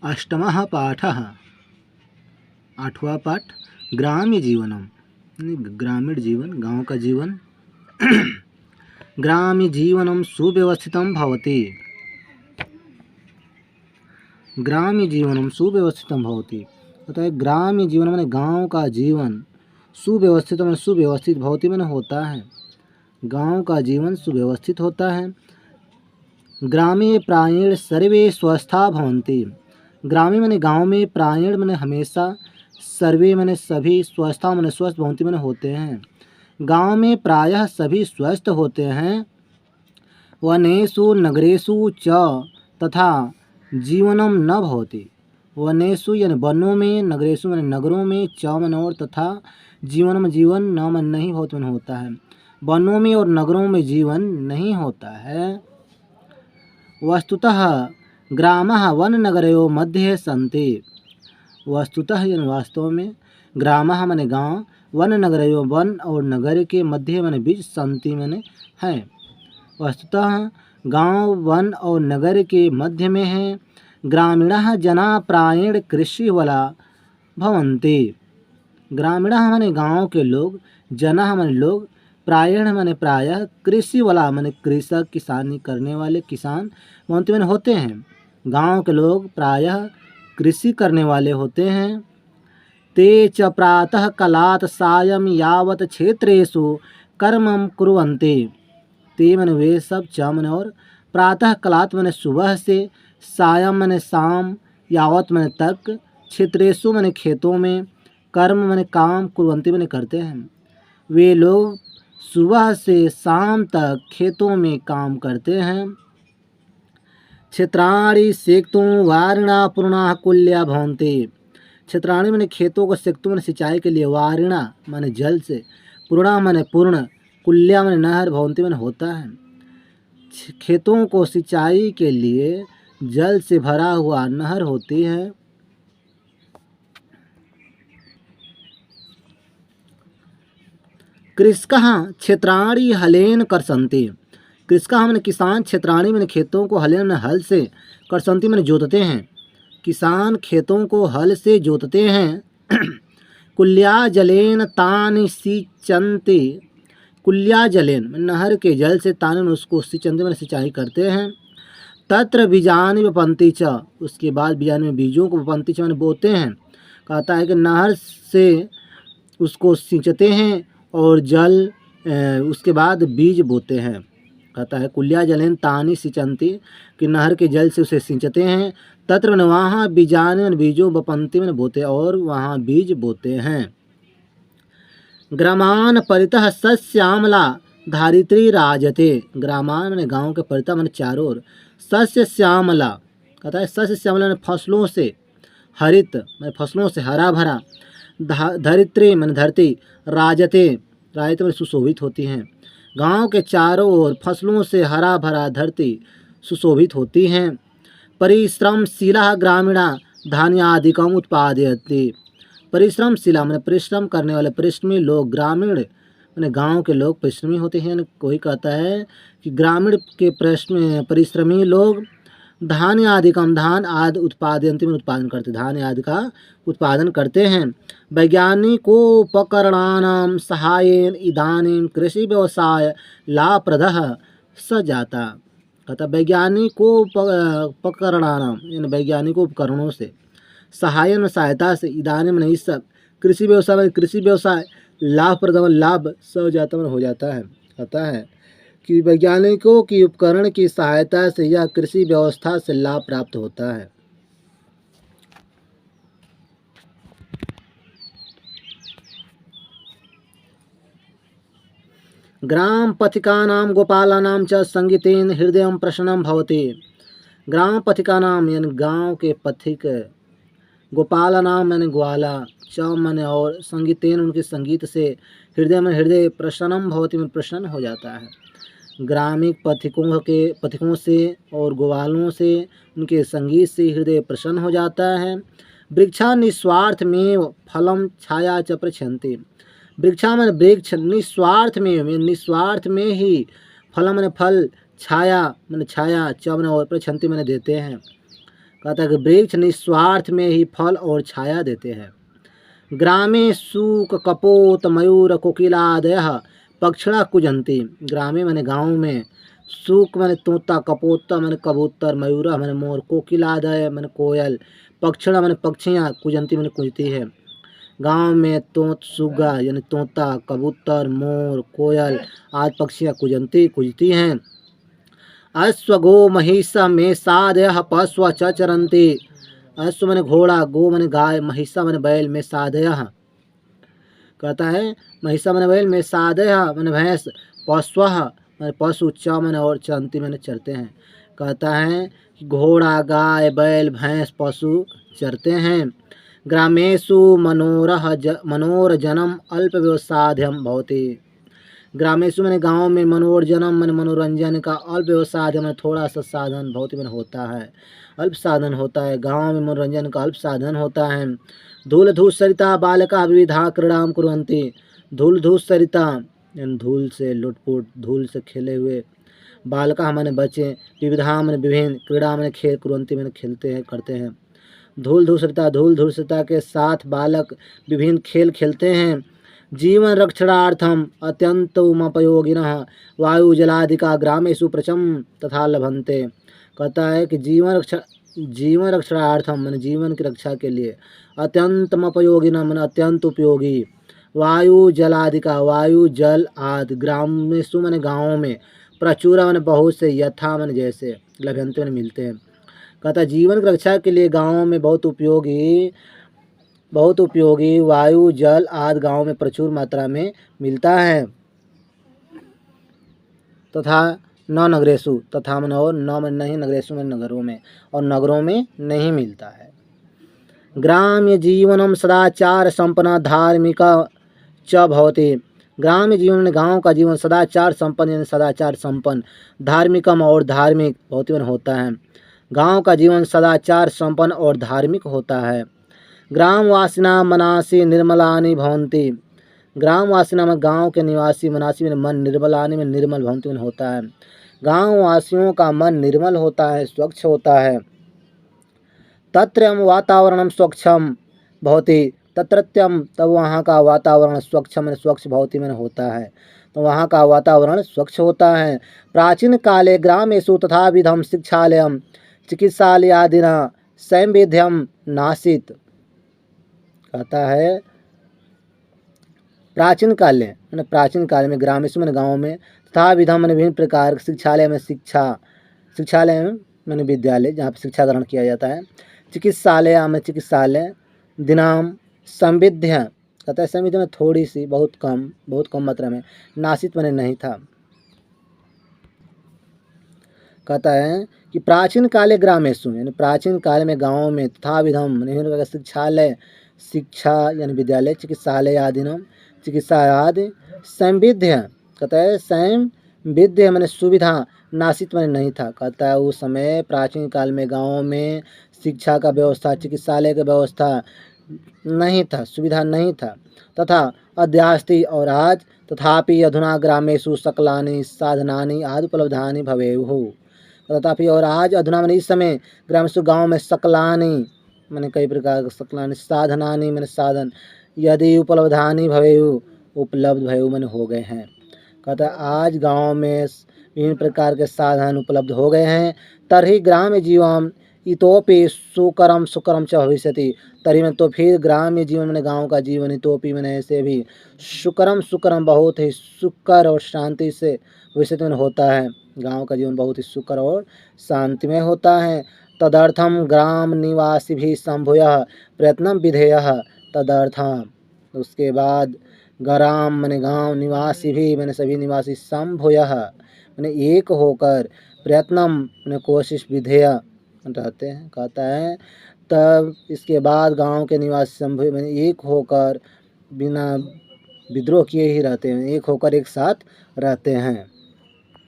अष्टमः पाठः, आठवां पाठ ग्राम्य जीवनम, ग्रामीण जीवन, गांव का जीवन। ग्राम्य जीवनम सुव्यवस्थितं भवति, ग्राम्य जीवनम सुव्यवस्थितं भवति। होता है ग्राम्य जीवन माने गांव का जीवन, सुव्यवस्थित माने सुव्यवस्थित, भवति माने होता है, गांव का जीवन सुव्यवस्थित होता है। ग्रामे प्रायेण सर्वे स्वस्था भवन्ति, ग्रामे माने गांव में, प्रायेण माने हमेशा, सर्वे माने सभी, स्वस्था माने स्वस्थ, भवन्ति माने होते हैं। गांव में प्रायः सभी स्वस्थ होते हैं। वनेषु नगरेषु च तथा जीवनम न भवति, वनेषु यानी वनों में, नगरेषु माने नगरों में, च माने और, तथा जीवनम जीवन, न माने नहीं, भवति माने होता है, वनों में और नगरों में जीवन नहीं होता है। वस्तुतः ग्रामः वननगरयोः मध्ये सन्ति, वस्तुतः यानी वास्तव में, ग्रामः माने गाँव, वननगरयोः वन और नगर के, मध्य माने बीच, सन्ति माने है। वस्तुतः गांव वन और नगर के मध्य में है। ग्रामीणाः जनाः प्रायेण कृषिवला भवन्ति, ग्रामीणाः माने गांव के लोग, जनाः माने लोग, प्रायेण माने प्रायः, कृषिवला माने कृषक, किसानी करने वाले, किसान, भवन्ति माने होते हैं। गांव के लोग प्रायः कृषि करने वाले होते हैं। ते च प्रातः कालात् सायं यावत् क्षेत्रेषु कर्मं कुर्वन्ति, ते माने वे सब, च माने और, प्रातः कालात् माने सुबह से, सायं माने शाम, यावत् माने तक, क्षेत्रेषु माने खेतों में, कर्म माने काम, कुर्वन्ति माने करते हैं। वे लोग सुबह से शाम तक खेतों में काम करते हैं। क्षेत्राणि सेक्तुं वारिणा पूर्णाः कुल्या भवन्ति, क्षेत्राणि माने खेतों को, सेक्तुं माने सिंचाई के लिए, वारिणा माने जल से, पूर्णा माने पूर्ण, कुल्या माने नहर, भवन्ति माने होता है। खेतों को सिंचाई के लिए जल से भरा हुआ नहर होती है। कृषकाः क्षेत्राणि हलेन कर्षन्ति, कृषकाः माने किसान, क्षेत्राणि माने खेतों को, हलेन माने हल से, कर्षन्ति माने जोतते हैं, किसान खेतों को हल से जोतते हैं। कुल्या जलेन तानि सिंचन्ति, कुल्या जलेन नहर के जल से, तानि उसको, सिंचन्ति माने सिंचाई करते हैं। तत्र बीजानि वपन्ति च, उसके बाद बीजानि में बीजों को, वपन्ति च माने बोते हैं। कहता है कि नहर से उसको सिंचते हैं और जल, उसके बाद बीज बोते हैं। कहता है कुल्या जलेन तानि सिंचन्ति, कि नहर के जल से उसे सिंचते हैं। तत्र माने वहाँ, बीजानि माने बीजों, वपन्ति माने बोते, और वहाँ बीज बोते हैं। ग्रामान् परितः सस्यामला धारित्री राजते, ग्रामान् माने गाँव के, परितः माने चारों ओर, सस्य श्यामला, कहता है सस्य श्यामला माने फसलों से, हरित माने फसलों से हरा भरा, धरित्री माने धरती, राजते, राजते माने सुशोभित होती हैं। गांव के चारों ओर फसलों से हरा भरा धरती सुशोभित होती हैं। परिश्रमशीलाः ग्रामीणाः धान्यादिकम् उत्पादयन्ति, परिश्रमशीला माने परिश्रम करने वाले, परिश्रमी लोग, ग्रामीण माने गांव के लोग परिश्रमी होते हैं। कोई कहता है कि ग्रामीण के परिश्रमी लोग धान्य आदिकम, धान आदि, उत्पादयन्ति में उत्पादन करते, धान्य आदि का उत्पादन करते हैं। वैज्ञानिकोपकरणानां सहायेन इदानीं कृषि व्यवसाय लाभप्रदः स जाता, कहता वैज्ञानिकोपकरणानां यानी वैज्ञानिक उपकरणों से, सहायन सहायता से, इदानीं माने इस सब, कृषि व्यवसाय में कृषि व्यवसाय, लाभप्रद लाभ, स जाता हो जाता है। कहता है कि वैज्ञानिकों की उपकरण की सहायता से यह कृषि व्यवस्था से लाभ प्राप्त होता है। ग्राम पथिकानां गोपालानां च संगीतेन हृदयं प्रसन्नं भवति, ग्राम पथिकानां यानी गांव के पथिक, गोपालानां माने ग्वाला, च माने और, संगीतेन उनके संगीत से, हृदय में हृदय, प्रसन्नं भवति में प्रसन्न हो जाता है। ग्रामीण पथिकों से और ग्वालों से, उनके संगीत से हृदय प्रसन्न हो जाता है। वृक्षा निस्वार्थ में फलम छाया च प्रयच्छन्ति, वृक्षा माने वृक्ष, निस्वार्थ में ही, फल माने फल, छाया माने छाया, च माने और, प्रयच्छन्ति माने देते हैं। कहता है कि वृक्ष निस्वार्थ में ही फल और छाया देते हैं। ग्रामे सूक कपोत मयूर कोकिलादयः पक्षिणः कूजन्ति। ग्रामे माने गाँव में, सूक माने तोता, कपोता माने कबूतर, मयूर माने मोर, कोकिलादय माने कोयल, पक्षिणः माने पक्षियाँ, कूजन्ति माने कूजती है। गांव में सुग्गा यानी तोता, कबूतर, मोर, कोयल आदि पक्षियाँ कूजती हैं। अश्व गो महिषा मेषादयः पशव च चरन्ति। अश्व माने घोड़ा, गो माने गाय, महिषा माने बैल, मेषादयः कहता है महिषा माने बैल, मेषादयः माने भैंस, पशवः माने पशु, च माने और, चरन्ति माने चरते हैं। कहता है कि घोड़ा, गाय, बैल, भैंस, पशु चरते हैं। ग्रामेषु मनोरंजनम अल्प व्यवसाध्यम भवति। ग्रामेषु मैंने गाँव में, मनोरंजनम मैंने मनोरंजन का, अल्प व्यवसाय मैंने थोड़ा सा साधन, भवति मैंने होता है, अल्प साधन होता है। गाँव में मनोरंजन का अल्प साधन होता है। धूल धूसरिता बालका विविधा क्रीड़ाम कुर्वन्ति। धूल धूसरिता यानी धूल से लुटपुट, धूल से खेले हुए, बालका मैंने बच्चे, विविधा मैंने विभिन्न, क्रीड़ा मैंने खेल, कुर्वन्ति मैंने खेलते हैं, करते हैं। धूल धूसरिता के साथ बालक विभिन्न खेल खेलते हैं। जीवन रक्षणार्थम अत्यंतमुपयोगिनः वायु जलादिका ग्रामेषु प्रचम तथा लभन्ते। कहता है कि जीवन रक्षणार्थम मैंने जीवन की रक्षा के लिए, अत्यंतमुपयोगिनः मैंने अत्यंत उपयोगी, वायु जलादिका वायु जल आदि, ग्रामेषु मैंने गाँवों में, प्रचुर मैंने बहुत से, यथा मैंने जैसे, लभ्यन्ते मैंने मिलते हैं। कहता है जीवन की रक्षा के लिए गाँवों में बहुत उपयोगी वायु जल आदि गाँव में प्रचुर मात्रा में मिलता है। तथा न नगरेशु, तथा मन और न मन नहीं, नगरेशु में नगरों में, और नगरों में नहीं मिलता है। ग्राम्य जीवनम सदाचार संपन्न धार्मिक च भवति। ग्राम्य जीवन में गाँव का जीवन सदाचार संपन्न यानी सदाचार संपन्न, धार्मिकम और धार्मिक भवति होता है। गांव का जीवन सदाचार संपन्न और धार्मिक होता है। ग्रामवासिना मनासी निर्मलानि भवन्ति। ग्रामवासिना में गांव के निवासी, मनासी में मन, निर्मलानि में निर्मल, भवन्ति में होता है। गांव वासियों का मन निर्मल होता है, स्वच्छ होता है। तत्रत्यम वातावरणम स्वच्छम भवति। तत्रत्यम तब वहाँ का वातावरण स्वच्छ में स्वच्छ भवति में होता है, तो वहाँ का वातावरण स्वच्छ होता है। प्राचीन काले ग्रामेषु तथा विधम शिक्षालयम चिकित्सालयादिना संविध्यम नासित। कहता है प्राचीन काल में ग्रामेषु मैंने गाँव में, तथा विधम मैंने विभिन्न प्रकार शिक्षालय में, शिक्षालय में मैंने विद्यालय जहाँ पर शिक्षा ग्रहण किया जाता है। चिकित्सालय में चिकित्सालय, दिनाम संविध्य, कहता है संविध्य में थोड़ी सी, बहुत कम मात्रा में, नासित मैंने नहीं था। कहता है कि प्राचीन काले ग्रामेषु यानी प्राचीन काल में गाँव में, तथा विधम शिक्षालय, शिक्षा यानी विद्यालय, चिकित्सालय आदिनम चिकित्सा आदि, संविध्य, कहता है संविध्य मैंने सुविधा, नासित मैंने नहीं था। कहता है उस समय प्राचीन काल में गाँव में शिक्षा का व्यवस्था, चिकित्सालय का व्यवस्था नहीं था, सुविधा नहीं था। तथा अद्यास्ति और आज, तथापि अधुना ग्रामेषु सकलानि साधनानि आदि उपलब्धानि भवेयुः। तथापि और आज, अधुना मैंने इस समय, ग्रामेषु गाँव में, सकलानि मैंने कई प्रकार के, सकलानि साधनानि मैंने साधन, यदि उपलब्धानि भवेयुः उपलब्ध भवेयुः मैंने हो गए हैं। कहता है आज गाँव में विभिन्न प्रकार के साधन उपलब्ध हो गए हैं। तर्हि ग्राम्य जीवन इतोपि सुकरम च भविष्यति। तरी में तो फिर ग्राम्य जीवन में गाँव का जीवन इतोपि में ऐसे भी सुकरम बहुत ही सुकर और शांति से भविष्य में होता है। गाँव का जीवन बहुत ही सुकर और शांतिमय होता है। तदर्थम ग्राम निवासी भी संभूय प्रयत्न विधेयः। तदर्थम उसके बाद ग्राम मैंने गाँव, निवासी भी मैंने सभी निवासी, संभूय मैंने एक होकर, प्रयत्नम मैंने कोशिश, विधेय रहते हैं। कहता है तब इसके बाद गांव के निवासी संभव मैंने एक होकर, बिना विद्रोह किए ही रहते हैं, एक होकर एक साथ रहते हैं।